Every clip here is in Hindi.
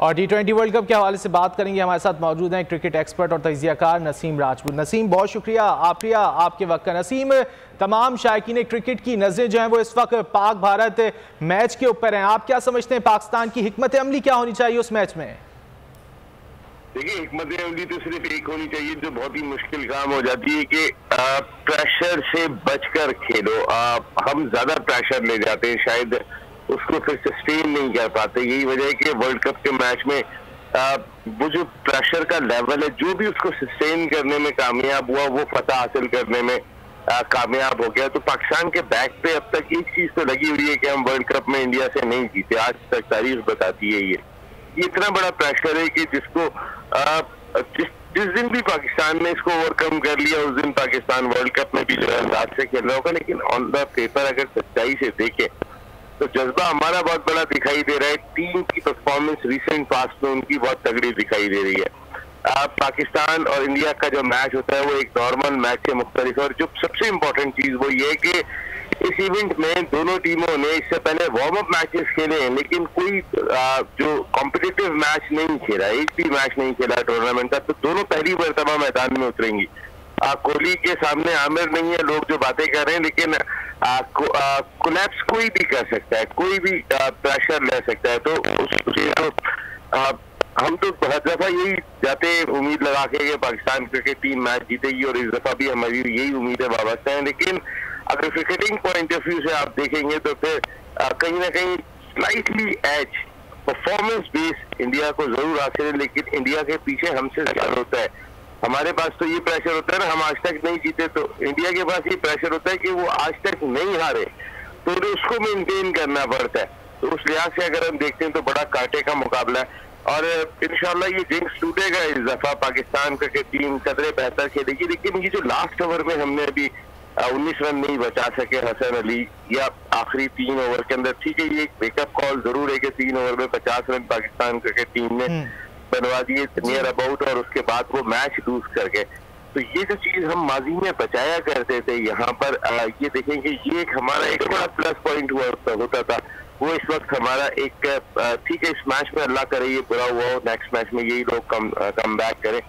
और T20 वर्ल्ड कप के हवाले से बात करेंगे। हमारे साथ मौजूद हैं क्रिकेट एक्सपर्ट और तजियाकार नसीम राजपूत। नसीम, बहुत शुक्रिया आपके वक्त का। नसीम, तमाम शायकीन क्रिकेट की नज़रें जो हैं वो इस वक्त पाक भारत मैच के ऊपर हैं। आप क्या समझते हैं पाकिस्तान की हिकमत अमली क्या होनी चाहिए उस मैच में? देखिए, हिकमत अमली तो सिर्फ एक होनी चाहिए जो बहुत ही मुश्किल काम हो जाती है कि प्रेशर से बचकर खेलो। हम ज्यादा प्रेशर ले जाते हैं, शायद उसको फिर सस्टेन नहीं कर पाते। यही वजह है कि वर्ल्ड कप के मैच में वो जो प्रेशर का लेवल है, जो भी उसको सस्टेन करने में कामयाब हुआ वो फतह हासिल करने में कामयाब हो गया। तो पाकिस्तान के बैक पे अब तक एक चीज तो लगी हुई है कि हम वर्ल्ड कप में इंडिया से नहीं जीते। आज तक तारीख बताती है ये इतना बड़ा प्रेशर है कि जिसको जिस दिन भी पाकिस्तान ने इसको ओवरकम कर लिया उस दिन पाकिस्तान वर्ल्ड कप में भी जो है अंदाज से खेल रहा होगा। लेकिन ऑन द पेपर अगर सच्चाई से देखें तो जज्बा हमारा बहुत बड़ा दिखाई दे रहा है। टीम की परफॉर्मेंस रिसेंट पास्ट में उनकी बहुत तगड़ी दिखाई दे रही है। पाकिस्तान और इंडिया का जो मैच होता है वो एक नॉर्मल मैच से मुख्तलिफ है। और जो सबसे इम्पोर्टेंट चीज वो ये है कि इस इवेंट में दोनों टीमों ने इससे पहले वार्म अप मैचेस खेले हैं, लेकिन कोई जो कॉम्पिटिटिव मैच नहीं खेला, एक भी मैच नहीं खेला टूर्नामेंट का। तो दोनों पहली मरतबा मैदान में उतरेंगी। कोहली के सामने आमिर नहीं है, लोग जो बातें कर रहे हैं, लेकिन कोलैप्स कोई भी कर सकता है, कोई भी प्रेशर ले सकता है। तो हम तो बहुत दफा यही जाते उम्मीद लगा के पाकिस्तान क्रिकेट टीम मैच जीतेगी और इस दफा भी हमारी यही उम्मीदें वाबस्ता है। लेकिन अगर क्रिकेटिंग पॉइंट ऑफ व्यू से आप देखेंगे तो फिर कहीं ना कहीं slightly as performance base India को जरूर हासिल है, लेकिन इंडिया के पीछे हमसे ज्यादा होता है। हमारे पास तो ये प्रेशर होता है ना, हम आज तक नहीं जीते, तो इंडिया के पास ये प्रेशर होता है कि वो आज तक नहीं हारे, तो उसको मेंटेन करना पड़ता है। तो उस लिहाज से अगर हम देखते हैं तो बड़ा कांटे का मुकाबला है और इंशाल्लाह ये जिंक्स टूटेगा इस दफा। पाकिस्तान क्रिकेट टीम कदरे बेहतर खेलेगी, लेकिन ये जो लास्ट ओवर में हमने अभी 19 रन नहीं बचा सके हसन अली, या आखिरी 3 ओवर के अंदर, ठीक है ये एक वेकअप कॉल जरूर है कि 3 ओवर में 50 रन पाकिस्तान क्रिकेट टीम ने बनवा दिए नियर अबाउट, और उसके बाद वो मैच लूज कर गए। तो ये जो चीज हम माजी में बचाया करते थे यहाँ पर, ये देखेंगे ये एक हमारा एक बड़ा प्लस पॉइंट हुआ होता था। वो इस वक्त हमारा एक ठीक है, इस मैच में अल्लाह करे ये बुरा हुआ हो, नेक्स्ट मैच में यही लोग कम बैक करें,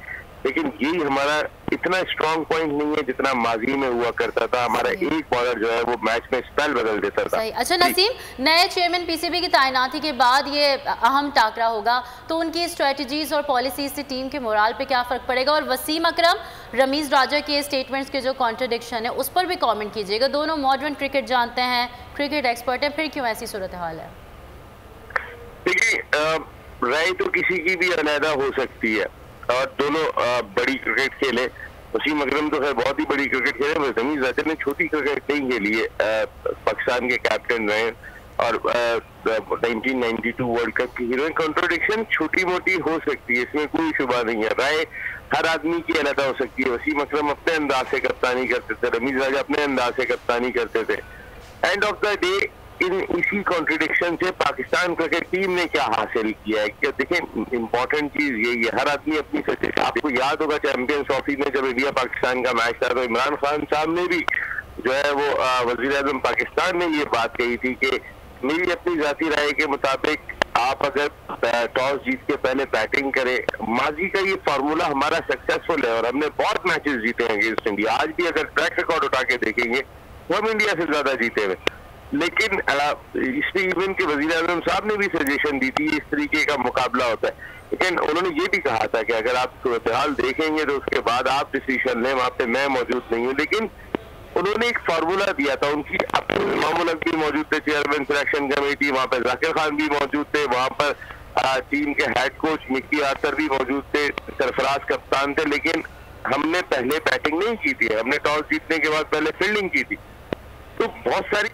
लेकिन यही हमारा इतना स्ट्रॉन्ग पॉइंट नहीं है जितना माजी में हुआ करता था। हमारा एक बॉलर जो है वो मैच में स्पेल बदल देता था। अच्छा नसीम, नए चेयरमैन पीसीबी की तैनाती के बाद ये अहम टाकरा होगा, तो उनकी स्ट्रेटजीज और पॉलिसीज से टीम के मोराल पे क्या फर्क पड़ेगा? और वसीम अकरम, रमीज राजा के स्टेटमेंट्स के जो कॉन्ट्रडिक्शन है उस पर भी कॉमेंट कीजिएगा। दोनों मॉडर्न क्रिकेट जानते हैं, क्रिकेट एक्सपर्ट हैं, फिर क्यों ऐसी सूरत हाल है? देखिए, राय तो किसी की भी अलहदा हो सकती है और दोनों बड़ी क्रिकेट खेले। वसीम अकरम तो खैर बहुत ही बड़ी क्रिकेट खेले, रमीज राजा ने छोटी क्रिकेट नहीं खेली है, पाकिस्तान के कैप्टन रहे और 1992 वर्ल्ड कप की हीरोइन। कॉन्ट्रोडिक्शन छोटी मोटी हो सकती है, इसमें कोई शुबा नहीं है। राय हर आदमी की अलग हो सकती है। वसीम अकरम अपने अंदाज से कप्तानी करते थे, रमीज राजा अपने अंदाज से कप्तानी करते थे। एंड ऑफ द डे इसी कॉन्ट्रडिक्शन से पाकिस्तान क्रिकेट टीम ने क्या हासिल किया है कि देखें, इंपॉर्टेंट चीज यही है, हर आदमी अपनी सच्चाई। आपको याद होगा चैंपियंस ट्रॉफी में जब इंडिया पाकिस्तान का मैच था तो इमरान खान साहब ने भी जो है वो वजीर आजम पाकिस्तान ने ये बात कही थी कि मेरी अपनी जाती राय के मुताबिक आप अगर टॉस जीत के पहले बैटिंग करें, माजी का ये फार्मूला हमारा सक्सेसफुल है और हमने बहुत मैचेस जीते हैं अगेंस्ट इंडिया। आज भी अगर ट्रैक रिकॉर्ड उठा के देखेंगे तो हम इंडिया से ज्यादा जीते हुए। लेकिन इसमें इवन के वजीर आजम साहब ने भी सजेशन दी थी इस तरीके का मुकाबला होता है, लेकिन उन्होंने ये भी कहा था कि अगर आप सूरत हाल देखेंगे तो उसके बाद आप डिसीजन लें, वहां पे मैं मौजूद नहीं हूँ। लेकिन उन्होंने एक फार्मूला दिया था, उनकी अपने इमामुल हक भी मौजूद थे, चेयरमैन सिलेक्शन कमेटी, वहां पर जाकिर खान भी मौजूद थे, वहां पर टीम के हेड कोच मिकी आर्थर भी मौजूद थे, सरफराज कप्तान थे। लेकिन हमने पहले बैटिंग नहीं की थी, हमने टॉस जीतने के बाद पहले फील्डिंग की थी। तो बहुत सारी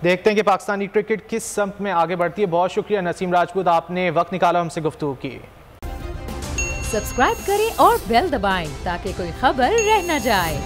देखते हैं कि पाकिस्तानी क्रिकेट किस सम्त में आगे बढ़ती है। बहुत शुक्रिया नसीम राजपूत, आपने वक्त निकाला हमसे गुफ्तगू की। सब्सक्राइब करें और बेल दबाएं ताकि कोई खबर रह न जाए।